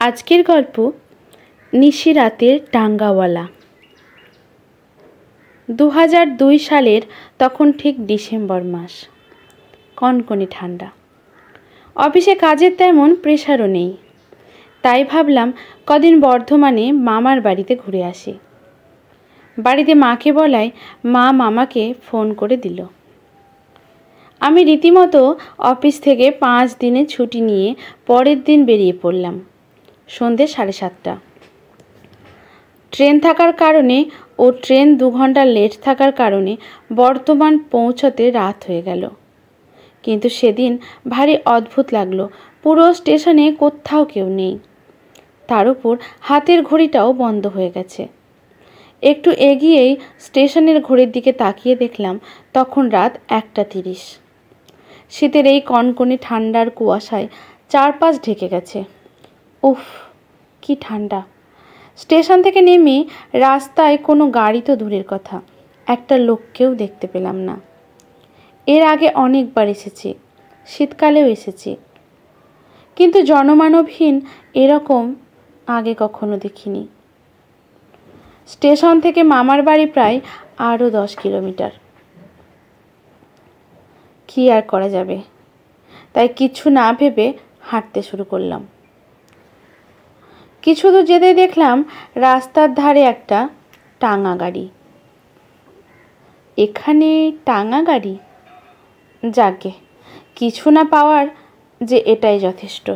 আজকের গল্প নিশি রাতের টাঙ্গাওয়ালা। 2002 সালের তখন ঠিক ডিসেম্বর মাস, কনকনে ঠান্ডা। অফিসে কাজের তেমন প্রেশারও নেই, তাই ভাবলাম কদিন বর্ধমানে মামার বাড়িতে ঘুরে আসি। বাড়িতে মাকে বলায় মা মামাকে ফোন করে দিল। আমি রীতিমতো অফিস থেকে 5 দিনের ছুটি নিয়ে পরের দিন বেরিয়ে পড়লাম। সন্ধ্যে 7:30। ট্রেন থাকার কারণে ও ট্রেন 2 ঘন্টা লেট থাকার কারণে বর্ধমান পৌঁছতে রাত হয়ে গেল। কিন্তু সেদিন ভারী অদ্ভুত লাগলো, পুরো স্টেশনে কোথাও কেউ নেই। তার উপর হাতের ঘড়িটাও বন্ধ হয়ে গেছে। একটু এগিয়েই স্টেশনের ঘড়ির দিকে তাকিয়ে দেখলাম তখন রাত 1:30। শীতের এই কনকনে ঠান্ডার কুয়াশায় চারপাশ ঢেকে গেছে। উফ, কি ঠান্ডা! স্টেশন থেকে নেমে রাস্তায় কোনো গাড়ি তো দূরের কথা, একটা লোককেও দেখতে পেলাম না। এর আগে অনেকবার এসেছি, শীতকালেও এসেছি, কিন্তু জনমানবহীন এরকম আগে কখনো দেখিনি। স্টেশন থেকে মামার বাড়ি প্রায় আরও 10 কিলোমিটার। কি আর করা যাবে, তাই কিছু না ভেবে হাঁটতে শুরু করলাম। কিছু দূর যেতেই দেখলাম রাস্তার ধারে একটা টাঙা গাড়ি। এখানে টাঙা গাড়ি, যাকে কিছু না পাওয়ার যে এটাই যথেষ্ট।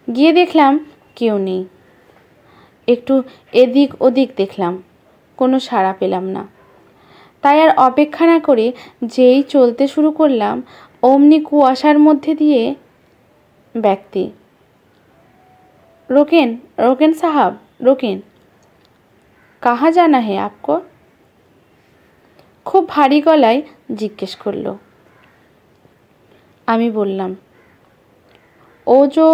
গিয়ে দেখলাম কেউ নেই। একটু এদিক ওদিক দেখলাম, কোনো সাড়া পেলাম না। তাই আর অপেক্ষা না করে যেই চলতে শুরু করলাম, অমনি কুয়াশার মধ্যে দিয়ে ব্যক্তি। रोकें रोकें साहब, रोकें, कहाँ जाना है आपको? খুব ভারী গলায় জিজ্ঞেস করলো। আমি বললাম, वो जो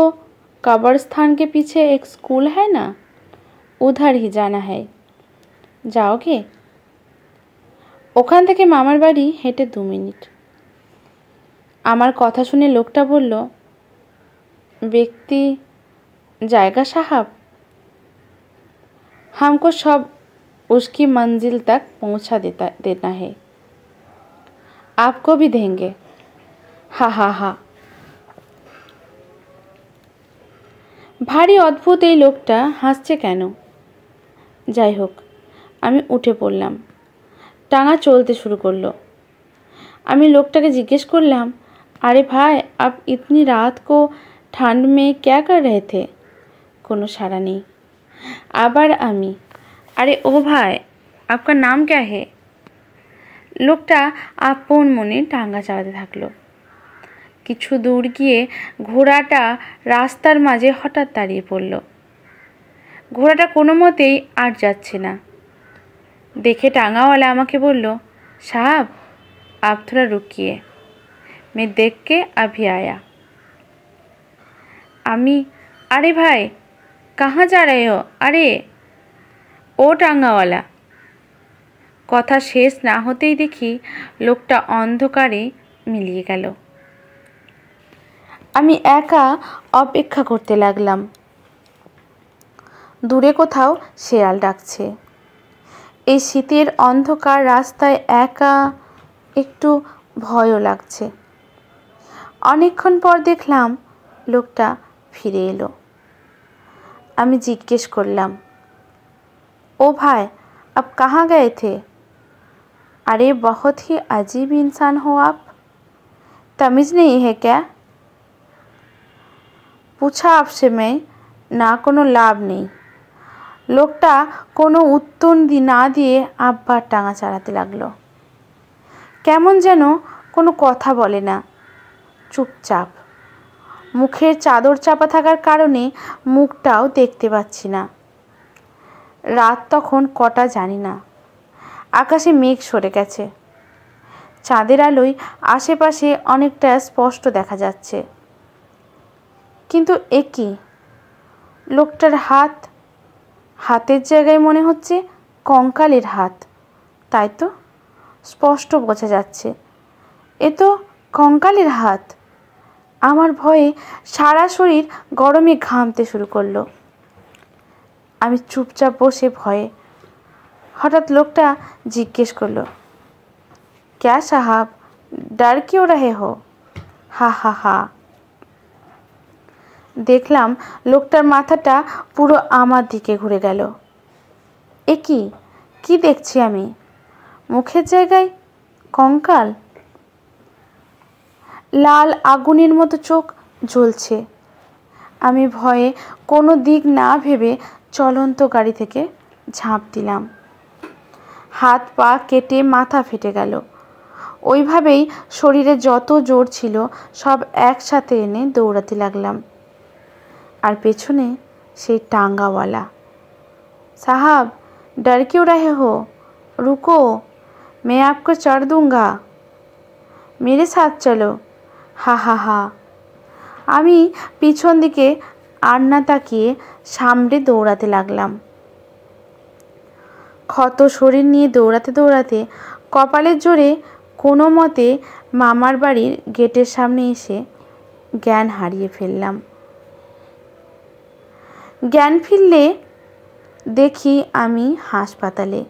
कब्रिस्तान के पीछे एक स्कूल है ना, उधर ही जाना है, जाओगे? ওখান থেকে মামার বাড়ি হেঁটে 2 মিনিট। আমার কথা শুনে লোকটা বলল, ব্যক্তি जाएगा साहब, हमको सब उसकी मंजिल तक पहुंचा देना है, आपको भी देंगे, हा हा हा। ভারী অদ্ভুত এই লোকটা হাসছে কেন? যাই হোক, আমি উঠে পড়লাম। টাঙা চলতে শুরু করলো। আমি লোকটাকে জিজ্ঞেস করলাম, अरे भाई, आप इतनी रात को ठंड में क्या कर रहे थे? কোনো সাড়া নেই। আবার আমি, আরে ও ভাই, आपका नाम क्या है? লোকটা আপন মনে টাঙ্গা চালাতে থাকলো। কিছু দূর গিয়ে ঘোড়াটা রাস্তার মাঝে হঠাৎ দাঁড়িয়ে পড়ল। ঘোড়াটা কোনো মতেই আর যাচ্ছে না। দেখে টাঙ্গাওয়ালা আমাকে বলল, साहब, आप थोड़ा रुकिए, मैं देख के अभी आया। আমি, আরে ভাই, कहाँ जा रहे हो? अरे ও টাঙ্গাওয়ালা। কথা শেষ না হতেই দেখি লোকটা অন্ধকারে মিলিয়ে গেল। আমি একা অপেক্ষা করতে লাগলাম। দূরে কোথাও শেয়াল ডাকছে। এই শীতের অন্ধকার রাস্তায় একা একটু ভয়ও লাগছে। অনেকক্ষণ পর দেখলাম লোকটা ফিরে এলো। আমি জিজ্ঞেস করলাম, ओ भाई, आप कहाँ गए थे? अरे बहुत ही अजीब इंसान हो आप, तमीज़ नहीं है क्या? पूछा आपसे मैं, ना কোনো লাভ নেই। লোকটা কোনো উত্তর না দিয়ে আবার টাঙা চালাতে লাগলো। কেমন যেন কোনো কথা বলে না, চুপচাপ। মুখের চাদর চাপা থাকার কারণে মুখটাও দেখতে পাচ্ছি না। রাত তখন কটা জানি না। আকাশে মেঘ সরে গেছে। চাঁদের আলোয় আশেপাশে অনেকটা স্পষ্ট দেখা যাচ্ছে। কিন্তু এ কি? লোকটার হাতের জায়গায় মনে হচ্ছে কঙ্কালের হাত। তাই তো, স্পষ্ট বোঝা যাচ্ছে এ তো কঙ্কালের হাত। আমার ভয়ে সারা শরীর গরমে ঘামতে শুরু করলো। আমি চুপচাপ বসে ভয়ে। হঠাৎ লোকটা জিজ্ঞেস করলো, ক্যা সাহাব, ডর কিউ রহে হো? হা হা হা। দেখলাম লোকটার মাথাটা পুরো আমার দিকে ঘুরে গেল। এ কি দেখছি আমি? মুখের জায়গায় কঙ্কাল। লাল আগুনের মতো চোখ জ্বলছে। আমি ভয়ে কোনো দিক না ভেবে চলন্ত গাড়ি থেকে ঝাঁপ দিলাম। হাত পা কেটে মাথা ফেটে গেল। ওইভাবেই শরীরে যত জোর ছিল সব একসাথে এনে দৌড়াতে লাগলাম। আর পেছনে সেই টাঙ্গাওয়ালা, সাহাব ডর কিউ রহে হো, রুকো, मैं आपको चढ़ दूंगा, मेरे साथ चलो, হা হা হা। আমি পিছন দিকে আর না তাকিয়ে সামনে দৌড়াতে লাগলাম। ক্ষত শরীর নিয়ে দৌড়াতে দৌড়াতে কপালের জোরে কোনো মতে মামার বাড়ির গেটের সামনে এসে জ্ঞান হারিয়ে ফেললাম। জ্ঞান ফিরলে দেখি আমি হাসপাতালে।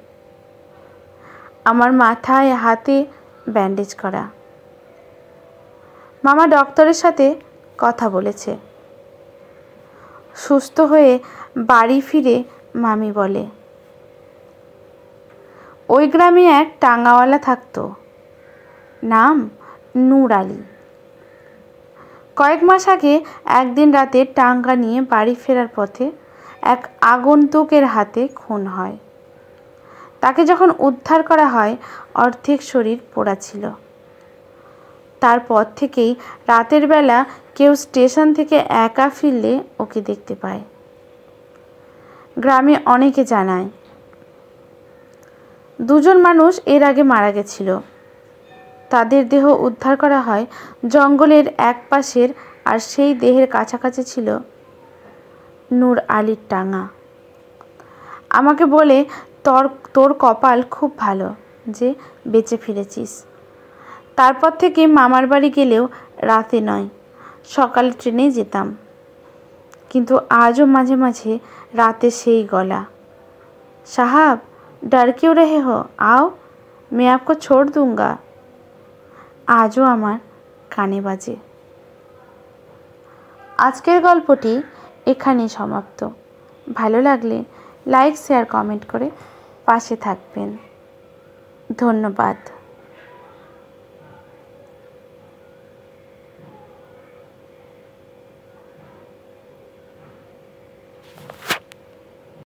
আমার মাথায় হাতে ব্যান্ডেজ করা। মামা ডক্টরের সাথে কথা বলেছে। সুস্থ হয়ে বাড়ি ফিরে মামি বলে, ওই গ্রামে এক টাঙ্গাওয়ালা থাকতো, নাম নূর আলী। কয়েক মাস আগে একদিন রাতে টাঙ্গা নিয়ে বাড়ি ফেরার পথে এক আগন্তুকের হাতে খুন হয়। তাকে যখন উদ্ধার করা হয় অর্ধেক শরীর পোড়া ছিল। তারপর থেকেই রাতের বেলা কেউ স্টেশন থেকে একা ফিরলে ওকে দেখতে পায়। গ্রামে অনেকে জানায় দুজন মানুষ এর আগে মারা গেছিল। তাদের দেহ উদ্ধার করা হয় জঙ্গলের এক পাশের, আর সেই দেহের কাছাকাছি ছিল নূর আলীর টাঙা। আমাকে বলে, তোর কপাল খুব ভালো যে বেঁচে ফিরেছিস। তারপর থেকে মামার বাড়ি গেলেও রাতে নয়, সকালে ট্রেনেই যেতাম। কিন্তু আজও মাঝে মাঝে রাতে সেই গলা, সাহাব ডর কিউ রহে হো, आओ मैं आपको छोड़ दूंगा, আজও আমার কানে বাজে। আজকের গল্পটি এখানেই সমাপ্ত। ভালো লাগলে লাইক শেয়ার কমেন্ট করে পাশে থাকবেন। ধন্যবাদ।